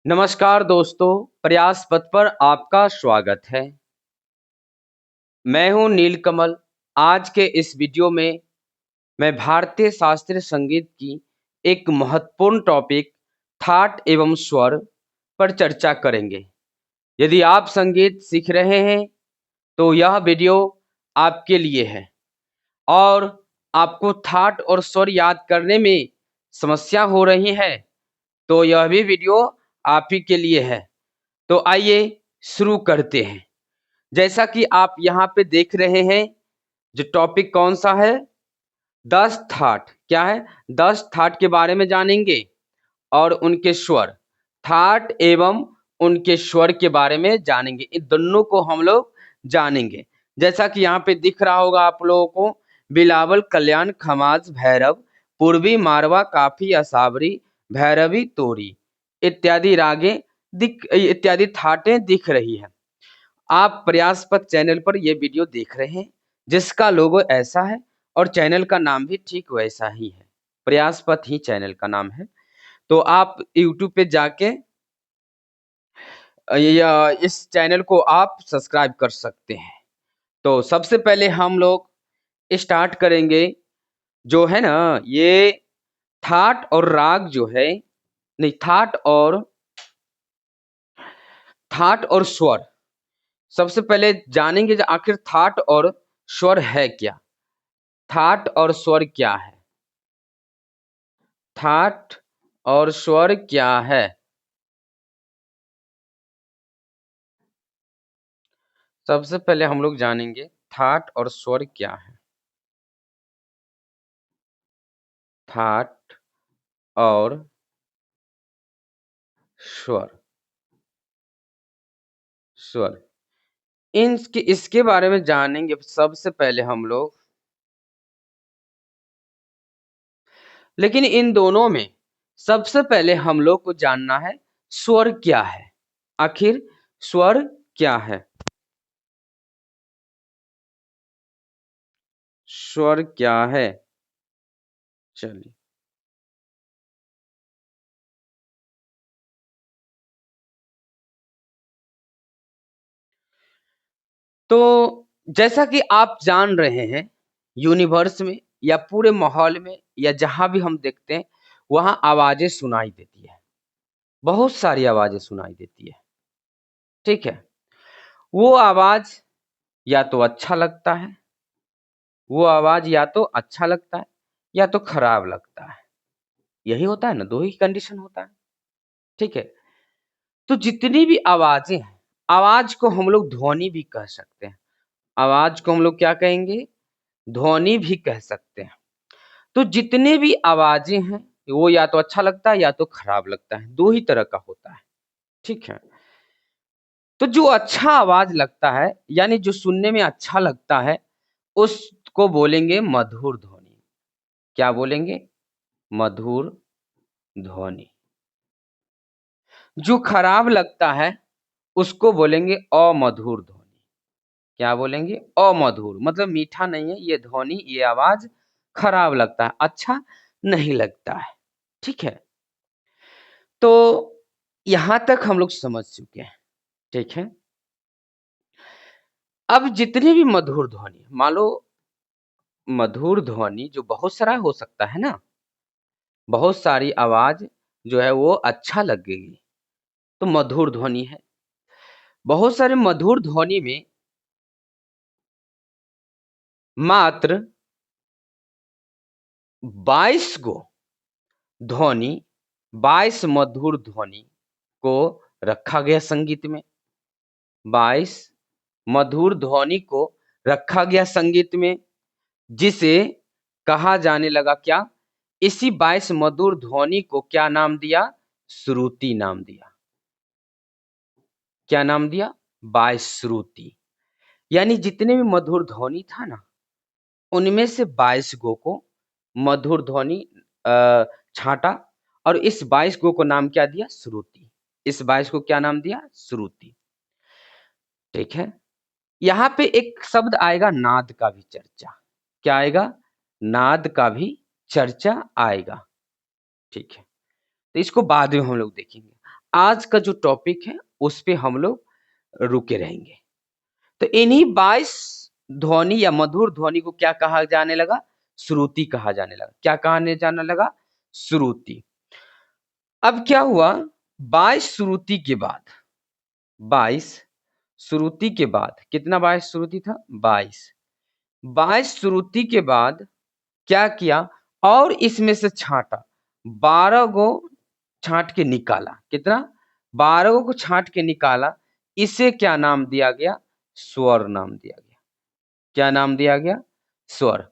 नमस्कार दोस्तों, प्रयास पथ पर आपका स्वागत है। मैं हूं नीलकमल। आज के इस वीडियो में मैं भारतीय शास्त्रीय संगीत की एक महत्वपूर्ण टॉपिक थाट एवं स्वर पर चर्चा करेंगे। यदि आप संगीत सीख रहे हैं तो यह वीडियो आपके लिए है और आपको थाट और स्वर याद करने में समस्या हो रही है तो यह भी वीडियो आप ही के लिए है। तो आइए शुरू करते हैं। जैसा कि आप यहाँ पे देख रहे हैं, जो टॉपिक कौन सा है, 10 थाट। क्या है? 10 थाट के बारे में जानेंगे और उनके स्वर, थाट एवं उनके स्वर के बारे में जानेंगे। इन दोनों को हम लोग जानेंगे। जैसा कि यहाँ पे दिख रहा होगा आप लोगों को, बिलावल, कल्याण, खमाज, भैरव, पूर्वी, मारवा, काफी, असावरी, भैरवी, तोरी इत्यादि रागे इत्यादि थाटें दिख रही है। आप प्रयास पथ चैनल पर ये वीडियो देख रहे हैं, जिसका लोगो ऐसा है और चैनल का नाम भी ठीक वैसा ही है। प्रयास पथ ही चैनल का नाम है। तो आप YouTube पे जाके या इस चैनल को आप सब्सक्राइब कर सकते हैं। तो सबसे पहले हम लोग स्टार्ट करेंगे, जो है ना, ये थाट और राग जो है, नहीं, थाट और स्वर। सबसे पहले जानेंगे जो आखिर थाट और स्वर है क्या। थाट और स्वर क्या है? थाट और स्वर क्या है? सबसे पहले हम लोग जानेंगे थाट और स्वर क्या है। थाट और स्वर, स्वर, इसके बारे में जानेंगे सबसे पहले हम लोग। लेकिन इन दोनों में सबसे पहले हम लोग को जानना है स्वर क्या है। आखिर स्वर क्या है? स्वर क्या है? चलिए, तो जैसा कि आप जान रहे हैं, यूनिवर्स में या पूरे माहौल में या जहां भी हम देखते हैं, वहां आवाजें सुनाई देती है। बहुत सारी आवाजें सुनाई देती है। ठीक है? वो आवाज या तो अच्छा लगता है, वो आवाज या तो अच्छा लगता है या तो खराब लगता है। यही होता है ना, दो ही कंडीशन होता है। ठीक है? तो जितनी भी आवाजें हैं, आवाज को हम लोग ध्वनि भी कह सकते हैं। आवाज को हम लोग क्या कहेंगे? ध्वनि भी कह सकते हैं। तो जितने भी आवाजें हैं, वो या तो अच्छा लगता है या तो खराब लगता है। दो ही तरह का होता है। ठीक है? तो जो अच्छा आवाज लगता है, यानी जो सुनने में अच्छा लगता है, उसको बोलेंगे मधुर ध्वनि। क्या बोलेंगे? मधुर ध्वनि। जो खराब लगता है, उसको बोलेंगे अमधुर ध्वनि। क्या बोलेंगे? अमधुर, मतलब मीठा नहीं है ये ध्वनि, ये आवाज खराब लगता है, अच्छा नहीं लगता है। ठीक है? तो यहां तक हम लोग समझ चुके हैं। ठीक है? अब जितनी भी मधुर ध्वनि, मान लो मधुर ध्वनि जो बहुत सारा हो सकता है ना, बहुत सारी आवाज जो है वो अच्छा लगेगी, तो मधुर ध्वनि है। बहुत सारे मधुर ध्वनि में मात्र 22 गो ध्वनि, 22 मधुर ध्वनि को रखा गया संगीत में। 22 मधुर ध्वनि को रखा गया संगीत में, जिसे कहा जाने लगा क्या? इसी 22 मधुर ध्वनि को क्या नाम दिया? श्रुति नाम दिया। क्या नाम दिया? 22 श्रुति। यानी जितने भी मधुर ध्वनि था ना, उनमें से 22 गो को मधुर ध्वनि छांटा और इस 22 गो को नाम क्या दिया? श्रुति। इस 22 को क्या नाम दिया? श्रुति। ठीक है? यहाँ पे एक शब्द आएगा नाद का भी चर्चा। क्या आएगा? नाद का भी चर्चा आएगा। ठीक है? तो इसको बाद में हम लोग देखेंगे। आज का जो टॉपिक है उस पे हम लोग रुके रहेंगे। तो इन्हीं 22 ध्वनि या मधुर ध्वनि को क्या कहा जाने लगा? श्रुति कहा जाने लगा। क्या कहने जाने लगा? श्रुति। अब क्या हुआ? 22 श्रुति के बाद, 22 श्रुति के बाद, कितना 22 श्रुति था? 22। 22 श्रुति के बाद क्या किया? और इसमें से छांटा, 12 गो छांट के निकाला। कितना? 12 को छांट के निकाला। इसे क्या नाम दिया गया? स्वर नाम दिया गया। क्या नाम दिया गया? स्वर।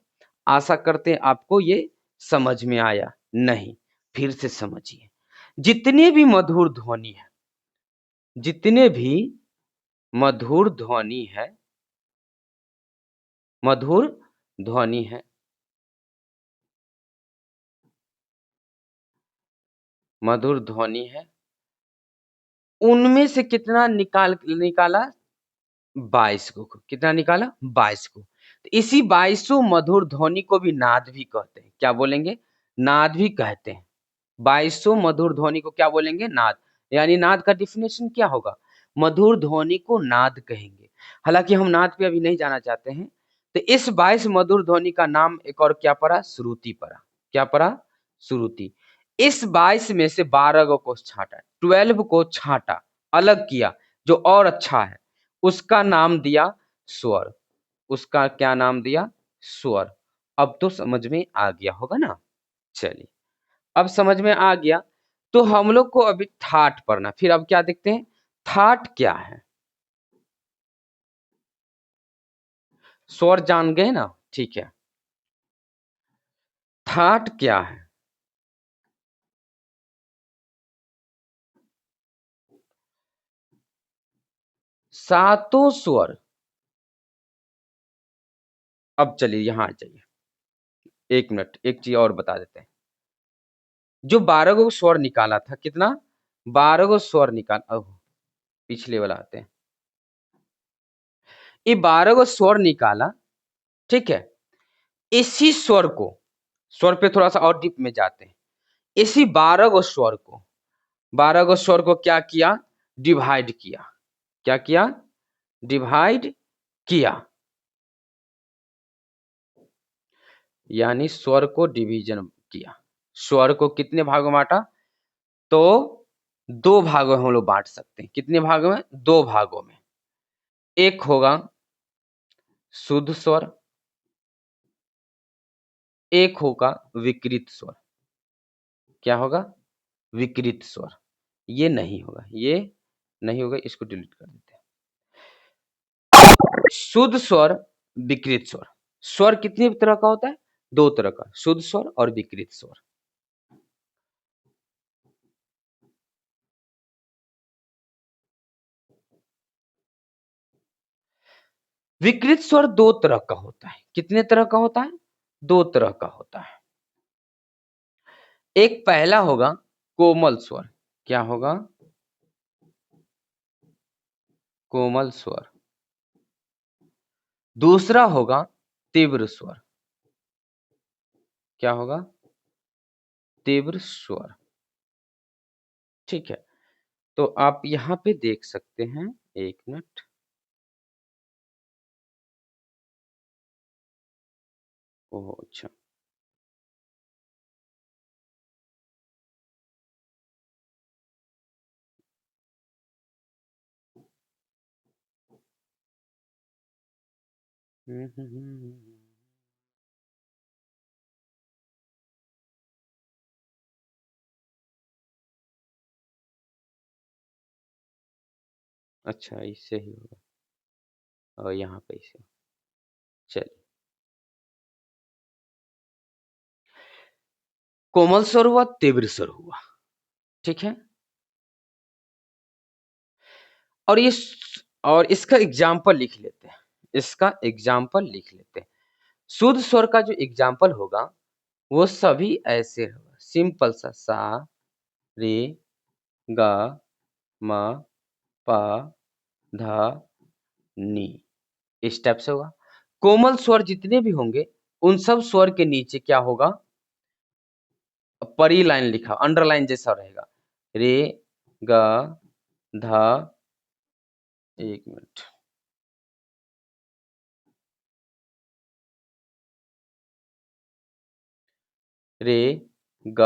आशा करते हैं आपको ये समझ में आया। नहीं, फिर से समझिए। जितने भी मधुर ध्वनि है, जितने भी मधुर ध्वनि है, मधुर ध्वनि है, मधुर ध्वनि है, उनमें से कितना निकाला? 22 को। कितना निकाला? 22 को। तो इसी 22 मधुर ध्वनि को भी नाद भी कहते हैं। क्या बोलेंगे? नाद भी कहते हैं। 22 मधुर ध्वनि को क्या बोलेंगे? नाद। यानी नाद का डिफिनेशन क्या होगा? मधुर ध्वनि को नाद कहेंगे। हालांकि हम नाद पे अभी नहीं जाना चाहते हैं। तो इस 22 मधुर ध्वनि का नाम एक और क्या पड़ा? श्रुति पड़ा। क्या पड़ा? श्रुति। इस 22 में से 12 को छांटा, 12 को छांटा, अलग किया, जो और अच्छा है, उसका नाम दिया स्वर। उसका क्या नाम दिया? स्वर। अब तो समझ में आ गया होगा ना? चलिए, अब समझ में आ गया तो हम लोग को अभी थाट पढ़ना। फिर अब क्या देखते हैं? थाट क्या है? स्वर जान गए ना? ठीक है। थाट क्या है? सातों स्वर। अब चलिए यहां आ जाइए, एक मिनट, एक चीज और बता देते हैं। जो 12 को स्वर निकाला था, कितना? 12 को स्वर निकाल, पिछले वाला आते हैं। ये 12 को स्वर निकाला, ठीक है। इसी स्वर को, स्वर पे थोड़ा सा और डीप में जाते हैं। इसी 12 को स्वर को, 12 को स्वर को क्या किया? डिवाइड किया। क्या किया? डिवाइड किया। यानी स्वर को डिवीजन किया। स्वर को कितने भागों में बांटा? तो 2 भागों में हम लोग बांट सकते हैं। कितने भागों में? 2 भागों में। एक होगा शुद्ध स्वर, एक होगा विकृत स्वर। क्या होगा? विकृत स्वर। ये नहीं होगा, ये नहीं होगा, इसको डिलीट कर देते हैं। शुद्ध स्वर, विकृत स्वर। स्वर कितनी तरह का होता है? 2 तरह का, शुद्ध स्वर और विकृत स्वर। विकृत स्वर 2 तरह का होता है। कितने तरह का होता है? 2 तरह का होता है। एक पहला होगा कोमल स्वर। क्या होगा? कोमल स्वर। दूसरा होगा तीव्र स्वर। क्या होगा? तीव्र स्वर। ठीक है। तो आप यहां पे देख सकते हैं, एक मिनट। ओह अच्छा। अच्छा, इससे ही होगा और यहाँ पे इसे। चलिए, कोमल स्वर हुआ, तीव्र स्वर हुआ। ठीक है। और ये और इसका एग्जाम्पल लिख लेते हैं। इसका एग्जाम्पल लिख लेते हैं। शुद्ध स्वर का जो एग्जाम्पल होगा वो सभी ऐसे होगा। सिंपल सा रे ग म प ध नी, इस टाइप से होगा। कोमल स्वर जितने भी होंगे उन सब स्वर के नीचे क्या होगा? परी लाइन लिखा, अंडरलाइन जैसा रहेगा। रे ग ध, एक मिनट, रे ग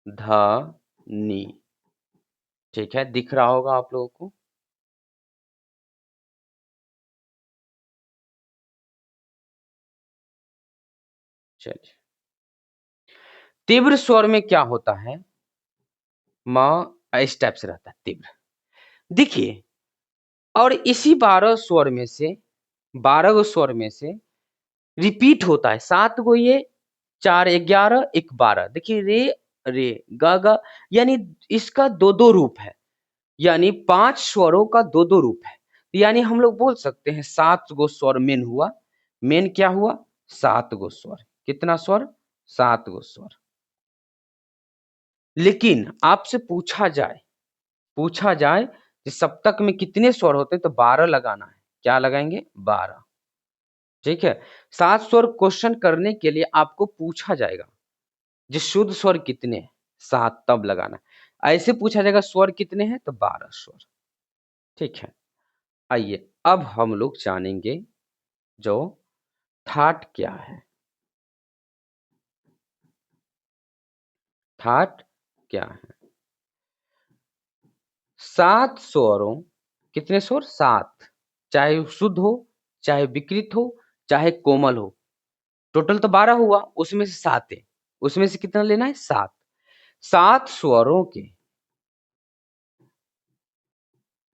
ध नी। ठीक है, दिख रहा होगा आप लोगों को। चलिए, तीव्र स्वर में क्या होता है? म इस टाइप से रहता है तीव्र। देखिए, और इसी 12 स्वर में से 12 गो स्वर में से रिपीट होता है 7 गो ये, 4 11 1 12। देखिए रे रे ग ग, यानी इसका दो दो रूप है, यानी 5 स्वरों का दो दो रूप है। यानी हम लोग बोल सकते हैं 7 गो स्वर मेन हुआ। मेन क्या हुआ? 7 गो स्वर। कितना स्वर? 7 गो स्वर। लेकिन आपसे पूछा जाए कि सप्तक में कितने स्वर होते हैं, तो 12 लगाना है। क्या लगाएंगे? 12। ठीक है, 7 स्वर क्वेश्चन करने के लिए आपको पूछा जाएगा जो शुद्ध स्वर कितने हैं, 7 तब लगाना है। ऐसे पूछा जाएगा स्वर कितने हैं, तो 12 स्वर। ठीक है, आइए अब हम लोग जानेंगे जो थाट क्या है। थाट क्या है? 7 स्वरों, कितने स्वर? 7। चाहे शुद्ध हो, चाहे विकृत हो, चाहे कोमल हो। टोटल तो 12 हुआ, उसमें से 7 है। उसमें से कितना लेना है? 7। 7 स्वरों के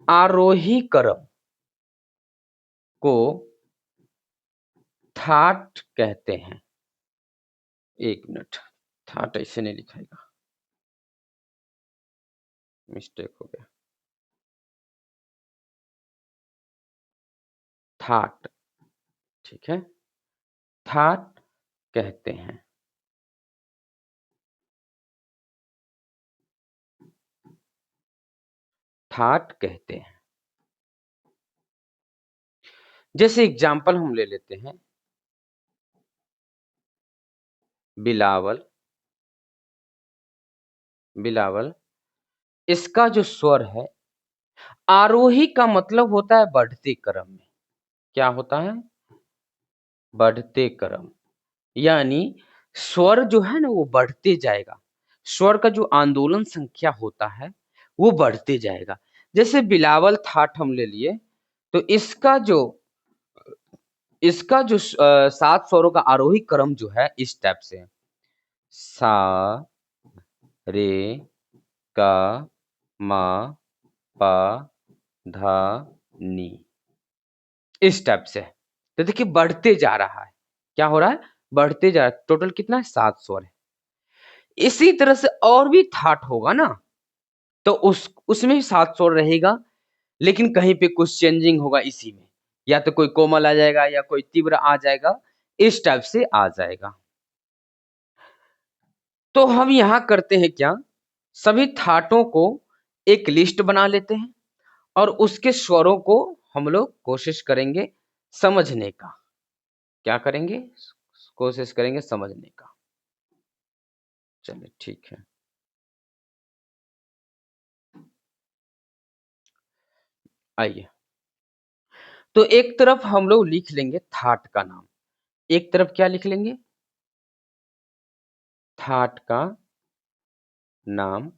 आरोही क्रम को थाट कहते हैं। एक मिनट, थाट ऐसे नहीं लिखाएगा, मिस्टेक हो गया। थाट, ठीक है, थाट कहते हैं। थाट कहते हैं। जैसे एग्जाम्पल हम ले लेते हैं, बिलावल। बिलावल, इसका जो स्वर है, आरोही का मतलब होता है बढ़ते क्रम में। क्या होता है? बढ़ते क्रम। यानी स्वर जो है ना वो बढ़ते जाएगा। स्वर का जो आंदोलन संख्या होता है वो बढ़ते जाएगा। जैसे बिलावल थाट हम ले लिए, तो इसका जो 7 स्वरों का आरोही क्रम जो है इस टाइप से है। सा रे ग म प ध नी, इस टाइप से। तो देखिए बढ़ते जा रहा है। क्या हो रहा है? बढ़ते जा रहा है। टोटल कितना है? 7 स्वर है। इसी तरह से और भी थाट होगा ना, तो उसमें भी 7 स्वर रहेगा, लेकिन कहीं पे कुछ चेंजिंग होगा इसी में। या तो कोई कोमल आ जाएगा या कोई तीव्र आ जाएगा, इस टाइप से आ जाएगा। तो हम यहाँ करते हैं क्या, सभी थाटों को एक लिस्ट बना लेते हैं और उसके स्वरों को हम लोग कोशिश करेंगे समझने का। क्या करेंगे? कोशिश करेंगे समझने का। चलिए ठीक है, आइए। तो एक तरफ हम लोग लिख लेंगे थाट का नाम। एक तरफ क्या लिख लेंगे? थाट का नाम।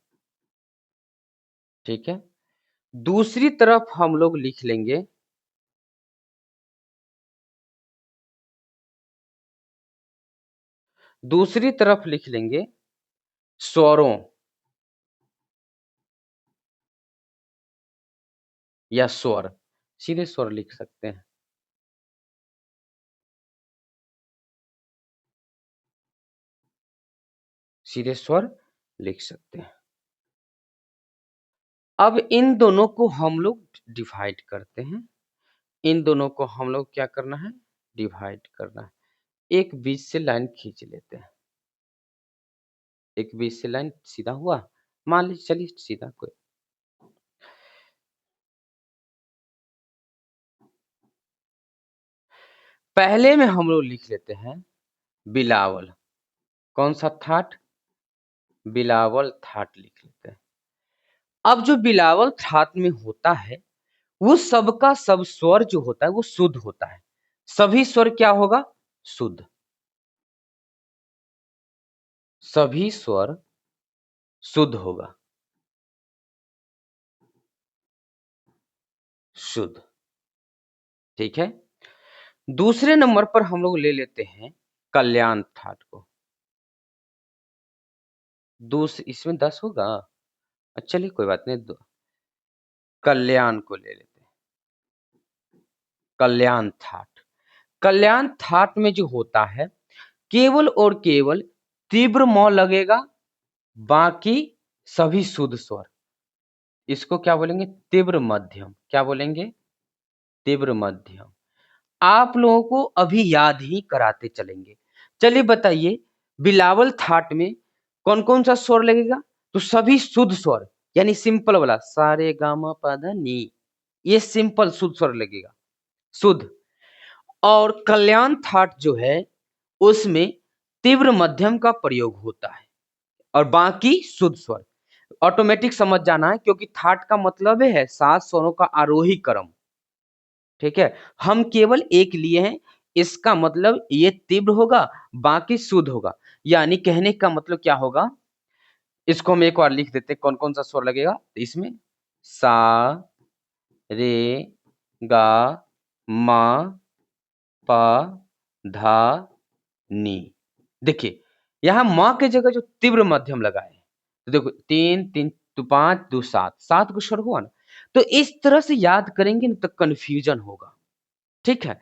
ठीक है, दूसरी तरफ हम लोग लिख लेंगे स्वरों या स्वर। सीधे स्वर लिख सकते हैं। सीधे स्वर लिख सकते हैं। अब इन दोनों को हम लोग डिवाइड करते हैं। इन दोनों को हम लोग क्या करना है? डिवाइड करना है। एक बीच से लाइन खींच लेते हैं। एक बीच से लाइन सीधा हुआ, मान लीजिए, चलिए सीधा कोई। पहले में हम लोग लिख लेते हैं बिलावल। कौन सा थाट? बिलावल थाट लिख लेते हैं। अब जो बिलावल थाट में होता है वो सबका सब स्वर जो होता है वो शुद्ध होता है। सभी स्वर क्या होगा? शुद्ध। सभी स्वर शुद्ध होगा। शुद्ध। ठीक है। दूसरे नंबर पर हम लोग ले लेते हैं कल्याण ठाट को। इसमें 10 होगा। अच्छा चलिए कोई बात नहीं, कल्याण को ले लेते हैं। कल्याण थाट। कल्याण थाट में जो होता है केवल और केवल तीव्र म लगेगा, बाकी सभी शुद्ध स्वर। इसको क्या बोलेंगे? तीव्र मध्यम। क्या बोलेंगे? तीव्र मध्यम। आप लोगों को अभी याद ही कराते चलेंगे। चलिए बताइए, बिलावल थाट में कौन कौन सा स्वर लगेगा? तो सभी शुद्ध स्वर, यानी सिंपल वाला सा रे गा मा पा धा नी, ये सिंपल शुद्ध स्वर लगेगा, शुद्ध। और कल्याण थाट जो है उसमें तीव्र मध्यम का प्रयोग होता है और बाकी शुद्ध स्वर। ऑटोमेटिक समझ जाना है क्योंकि थाट का मतलब है 7 स्वरों का आरोही क्रम। ठीक है, हम केवल एक लिए हैं, इसका मतलब ये तीव्र होगा, बाकी शुद्ध होगा। यानी कहने का मतलब क्या होगा, इसको हम एक बार लिख देते हैं कौन कौन सा स्वर लगेगा। तो इसमें सा रे गा मा पा धा नी। देखिए यहां मां के जगह जो तीव्र मध्यम लगा है, तो देखो 3 3 तो 5 2 7, 7 को स्वर हुआ ना। तो इस तरह से याद करेंगे ना तो कंफ्यूजन होगा। ठीक है,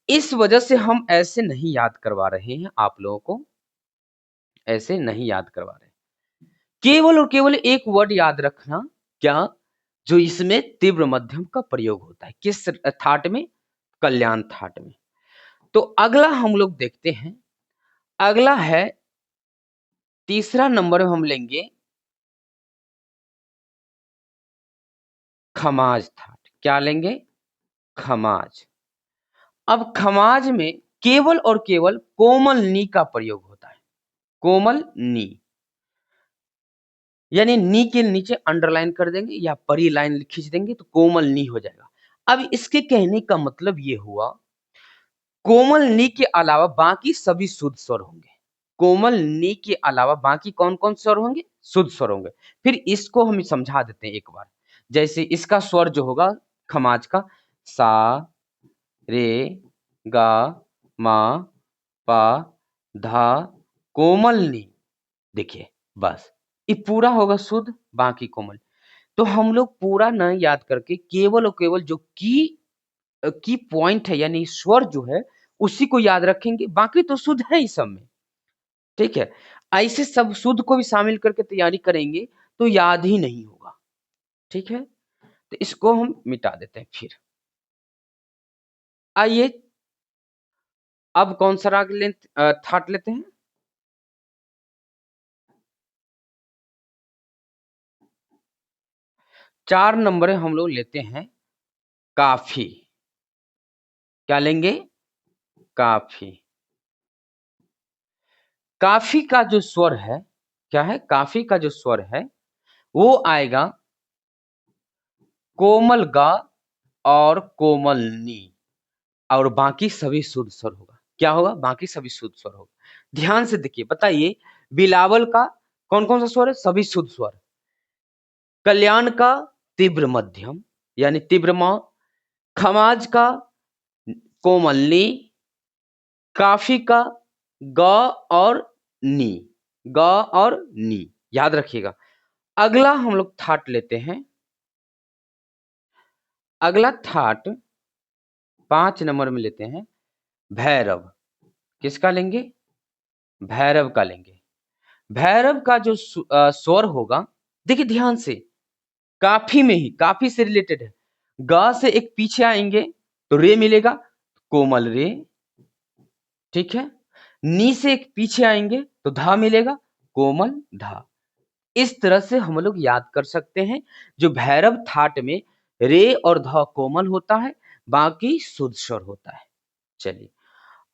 इस वजह से हम ऐसे नहीं याद करवा रहे हैं, आप लोगों को ऐसे नहीं याद करवा रहे। केवल और केवल एक वर्ड याद रखना, क्या? जो इसमें तीव्र मध्यम का प्रयोग होता है। किस थाट में? कल्याण थाट में। तो अगला हम लोग देखते हैं, अगला है तीसरा नंबर हम लेंगे खमाज थाट। क्या लेंगे? खमाज। अब खमाज में केवल और केवल कोमल नी का प्रयोग होता है। कोमल नी, यानी नी के नीचे अंडरलाइन कर देंगे या परी लाइन खींच देंगे तो कोमल नी हो जाएगा। अब इसके कहने का मतलब ये हुआ, कोमल नी के अलावा बाकी सभी शुद्ध स्वर होंगे। कोमल नी के अलावा बाकी कौन कौन स्वर होंगे? शुद्ध स्वर होंगे। फिर इसको हम समझा देते हैं एक बार। जैसे इसका स्वर जो होगा खमाज का, सा रे गा मा पा धा कोमल नी। देखिए बस ये पूरा होगा शुद्ध, बाकी कोमल। तो हम लोग पूरा न याद करके केवल और केवल जो की पॉइंट है यानी स्वर जो है उसी को याद रखेंगे, बाकी तो शुद्ध है इस सब में। ठीक है, ऐसे सब शुद्ध को भी शामिल करके तैयारी करेंगे तो याद ही नहीं होगा। ठीक है, तो इसको हम मिटा देते हैं। फिर आइए अब कौन सा राग थाट लेते हैं? चार नंबर हम लोग लेते हैं काफी। क्या लेंगे? काफी। काफी का जो स्वर है, क्या है? काफी का जो स्वर है वो आएगा कोमल गा और कोमल नी, और बाकी सभी शुद्ध स्वर होगा। क्या होगा? बाकी सभी शुद्ध स्वर होगा। ध्यान से देखिए, बताइए बिलावल का कौन कौन सा स्वर है? सभी शुद्ध स्वर। कल्याण का तीव्र मध्यम यानी तीव्र म, खमाज का कोमल नी, काफी का ग और नी, ग और नी। याद रखिएगा। अगला हम लोग थाट लेते हैं। अगला थाट 5 नंबर में लेते हैं भैरव। किसका लेंगे? भैरव का लेंगे। भैरव का जो स्वर होगा, देखिए ध्यान से, काफी में ही, काफी से रिलेटेड है। ग से एक पीछे आएंगे तो रे मिलेगा, कोमल रे। ठीक है, नी से एक पीछे आएंगे तो धा मिलेगा, कोमल धा। इस तरह से हम लोग याद कर सकते हैं। जो भैरव थाट में रे और ध कोमल होता है, बाकी शुद्ध स्वर होता है। चलिए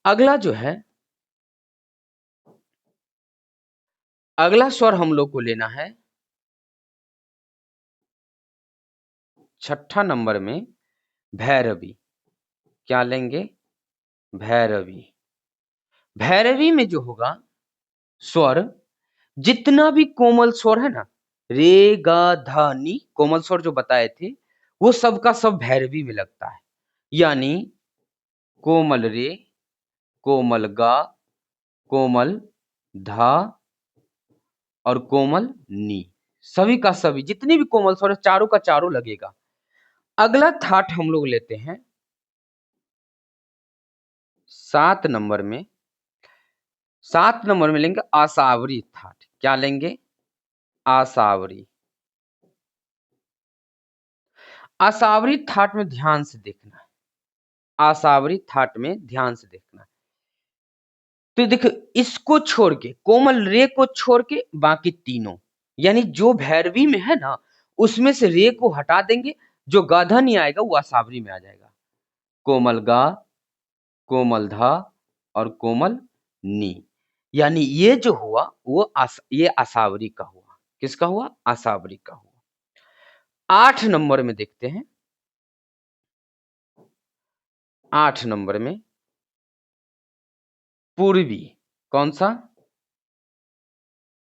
अगला जो है, अगला स्वर हम लोग को लेना है छठा नंबर में भैरवी। क्या लेंगे? भैरवी। भैरवी में जो होगा स्वर, जितना भी कोमल स्वर है ना, रे गा धा नी, कोमल स्वर जो बताए थे, वो सब का सब भैरवी में लगता है। यानी कोमल रे, कोमल गा, कोमल धा और कोमल नी, सभी का सभी जितनी भी कोमल स्वर है चारों का चारों लगेगा। अगला थाट हम लोग लेते हैं 7 नंबर में। 7 नंबर में लेंगे आसावरी थाट। क्या लेंगे? आसावरी। आसावरी थाट में ध्यान से देखना है। आसावरी थाट में ध्यान से देखना है। तो देखो, इसको छोड़ के, कोमल रे को छोड़ के बाकी तीनों, यानी जो भैरवी में है ना, उसमें से रे को हटा देंगे, जो गाधा नहीं आएगा वो आसावरी में आ जाएगा। कोमल गा, कोमल धा और कोमल नी, यानी ये जो हुआ वो ये आसावरी का हुआ। किसका हुआ? आसावरी का हुआ। 8 नंबर में देखते हैं। 8 नंबर में पूर्वी। कौन सा?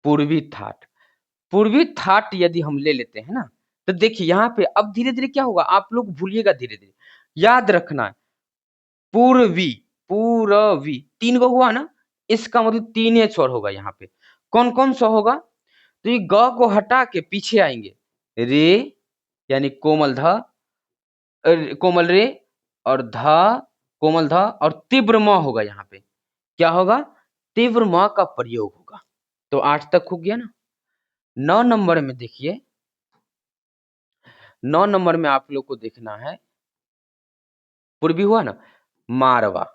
पूर्वी थाट। पूर्वी थाट यदि हम ले लेते हैं ना, तो देखिए यहाँ पे अब धीरे धीरे क्या होगा, आप लोग भूलिएगा धीरे धीरे, याद रखना है। पूर्वी, पूरवी, 3 गो हुआ ना, इसका मतलब 3 ही स्वर होगा यहाँ पे। कौन कौन सा होगा? तो ये ग को हटा के पीछे आएंगे रे, यानी कोमल धा, कोमल रे और धा, कोमल धा और तीव्र म होगा। यहाँ पे क्या होगा? तीव्र म का प्रयोग होगा। तो 8 तक हो गया ना। 9 नंबर में देखिए, 9 नंबर में आप लोग को देखना है, पूर्वी हुआ ना, मारवा।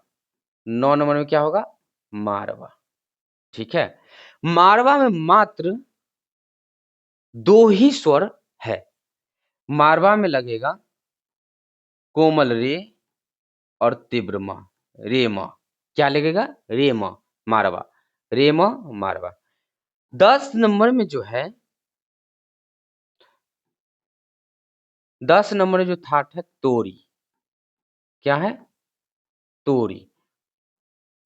9 नंबर में क्या होगा? मारवा। ठीक है। मारवा में मात्र 2 ही स्वर है। मारवा में लगेगा कोमल रे और तीव्र म, रे म। क्या लगेगा? रे म, मारवा, रे म, मारवा। 10 नंबर में जो है, 10 नंबर में जो थाट है तोरी। क्या है? तोरी।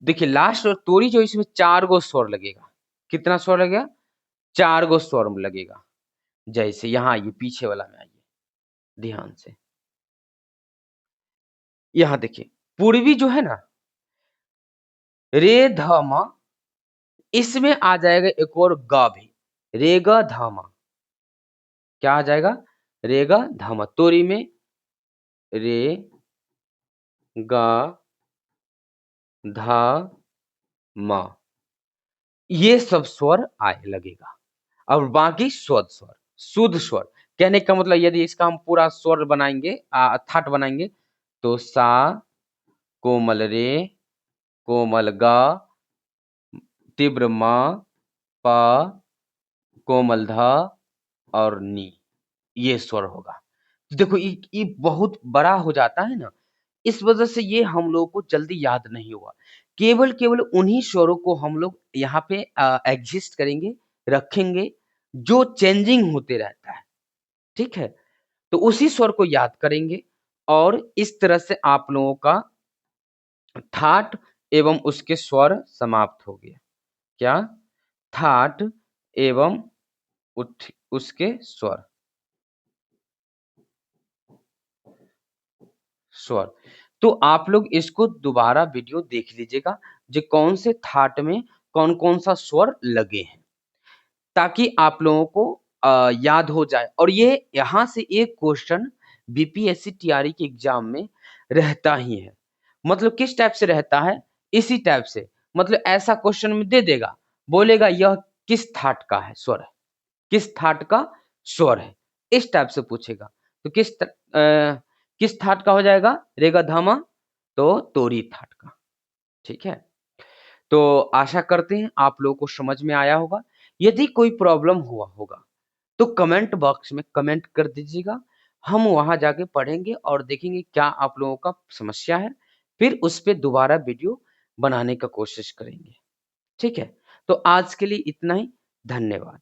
देखिए लास्ट और तोरी जो, इसमें 4 गो स्वर लगेगा। कितना स्वर लगेगा? 4 गो स्वर लगेगा। जैसे यहाँ आइए, पीछे वाला में आइए ध्यान से। यहाँ देखिए, पूर्वी जो है ना, रे ध म, इसमें आ जाएगा एक और ग भी, रे ग ध म। क्या आ जाएगा? रे ग ध म। तोरी में रे ग ध म, ये सब स्वर आए लगेगा। और बाकी शुद्ध स्वर, शुद्ध स्वर। कहने का मतलब यदि इसका हम पूरा स्वर बनाएंगे, थाट बनाएंगे, तो सा, कोमल रे, कोमल ग, तीव्र म, प, कोमल ध और नी, ये स्वर होगा। देखो ये बहुत बड़ा हो जाता है ना, इस वजह से ये हम लोगों को जल्दी याद नहीं हुआ। केवल केवल उन्हीं स्वरों को हम लोग यहाँ पे एग्जिस्ट करेंगे, रखेंगे, जो चेंजिंग होते रहता है। ठीक है। तो उसी स्वर को याद करेंगे और इस तरह से आप लोगों का थाट एवं उसके स्वर समाप्त हो गया। क्या? थाट एवं उसके स्वर, स्वर। तो आप लोग इसको दोबारा वीडियो देख लीजिएगा, जो कौन से थाट में कौन कौन सा स्वर लगे हैं, ताकि आप लोगों को याद हो जाए। और ये यहाँ से एक क्वेश्चन बीपीएससी टीआरई के एग्जाम में रहता ही है। मतलब किस टाइप से रहता है? इसी टाइप से, मतलब ऐसा क्वेश्चन में दे देगा, बोलेगा यह किस थाट का है स्वर है, किस थाट का स्वर है, इस टाइप से पूछेगा। तो किस थाट का हो जाएगा? रेगा धामा, तो तोरी थाट का। ठीक है। तो आशा करते हैं आप लोगों को समझ में आया होगा। यदि कोई प्रॉब्लम हुआ होगा तो कमेंट बॉक्स में कमेंट कर दीजिएगा, हम वहां जाके पढ़ेंगे और देखेंगे क्या आप लोगों का समस्या है, फिर उस पर दोबारा वीडियो बनाने का कोशिश करेंगे। ठीक है। तो आज के लिए इतना ही। धन्यवाद।